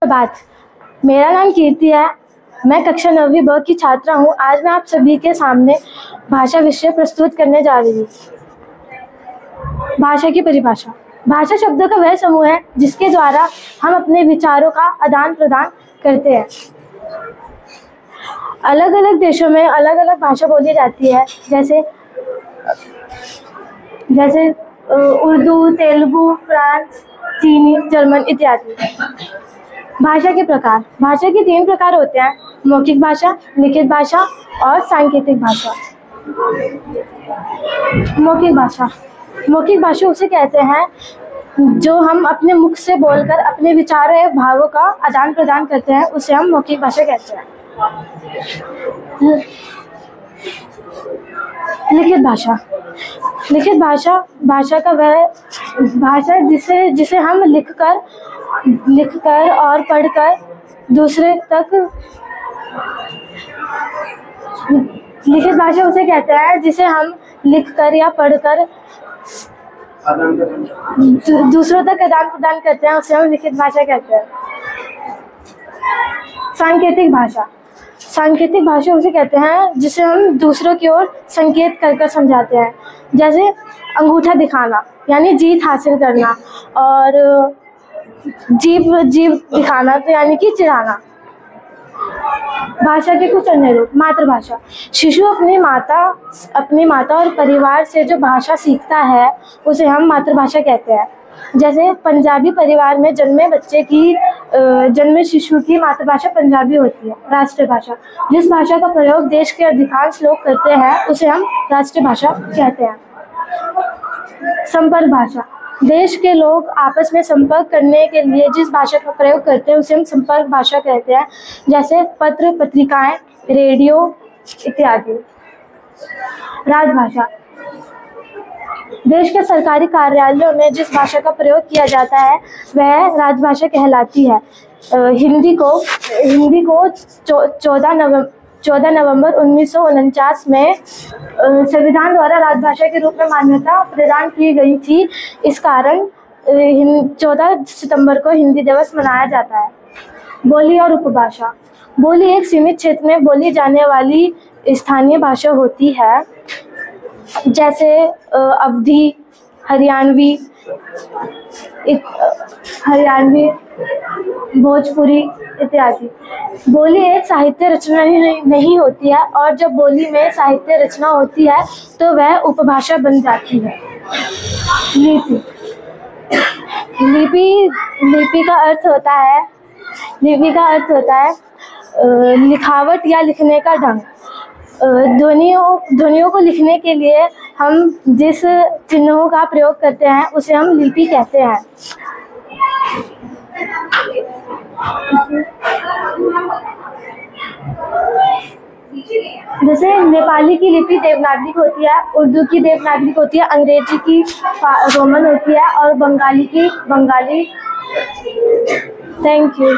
बात मेरा नाम कीर्ति है। मैं कक्षा 9वीं ब की छात्रा हूँ। आज मैं आप सभी के सामने भाषा विषय प्रस्तुत करने जा रही हूँ। भाषा की परिभाषा। भाषा शब्दों का वह समूह है जिसके द्वारा हम अपने विचारों का आदान प्रदान करते हैं। अलग अलग देशों में अलग अलग भाषा बोली जाती है, जैसे उर्दू, तेलुगु, फ्रांस, चीनी, जर्मन इत्यादि। भाषा के प्रकार। भाषा के 3 प्रकार होते हैं: मौखिक भाषा, लिखित भाषा और सांकेतिक भाषा। मौखिक भाषा। मौखिक भाषा उसे कहते हैं जो हम अपने मुख से बोलकर अपने विचारों एवं भावों का आदान प्रदान करते हैं, उसे हम मौखिक भाषा कहते हैं। लिखित भाषा। लिखित भाषा का वह भाषा जिसे हम लिखकर और पढ़कर दूसरे तक। लिखित भाषा उसे कहते हैं जिसे हम लिखकर या पढ़कर दूसरों तक आदान प्रदान करते हैं, उसे हम लिखित भाषा कहते हैं। सांकेतिक भाषा। सांकेतिक भाषा उसे कहते हैं जिसे हम दूसरों की ओर संकेत कर समझाते हैं, जैसे अंगूठा दिखाना यानी जीत हासिल करना, और जीभ दिखाना तो यानी कि चिढ़ाना। भाषा के कुछ अन्य रूप। मातृभाषा। शिशु अपनी माता और परिवार से जो भाषा सीखता है उसे हम मातृभाषा कहते हैं। जैसे पंजाबी परिवार में जन्मे शिशु की मातृभाषा पंजाबी होती है। राष्ट्रीय भाषा। जिस भाषा का प्रयोग देश के अधिकांश लोग करते हैं उसे हम राष्ट्रीय भाषा कहते हैं। संपर्क भाषा। देश के लोग आपस में संपर्क करने के लिए जिस भाषा का प्रयोग करते हैं उसे हम संपर्क भाषा कहते हैं, जैसे पत्र, पत्रिकाएं, रेडियो इत्यादि। राजभाषा। देश के सरकारी कार्यालयों में जिस भाषा का प्रयोग किया जाता है वह राजभाषा कहलाती है। हिंदी को 14 नवंबर 1949 में संविधान द्वारा राजभाषा के रूप में मान्यता प्रदान की गई थी। इस कारण 14 सितंबर को हिंदी दिवस मनाया जाता है। बोली और उपभाषा। बोली एक सीमित क्षेत्र में बोली जाने वाली स्थानीय भाषा होती है, जैसे अवधी, हरियाणवी, भोजपुरी इत्यादि। बोली एक साहित्य रचना नहीं होती है, और जब बोली में साहित्य रचना होती है तो वह उपभाषा बन जाती है। लिपि। लिपि का अर्थ होता है लिखावट या लिखने का ढंग। ध्वनियों को लिखने के लिए हम जिस चिन्हों का प्रयोग करते हैं उसे हम लिपि कहते हैं। जैसे नेपाली की लिपि देवनागरिक होती है, उर्दू की देवनागरिक होती है, अंग्रेजी की रोमन होती है और बंगाली। Thank you.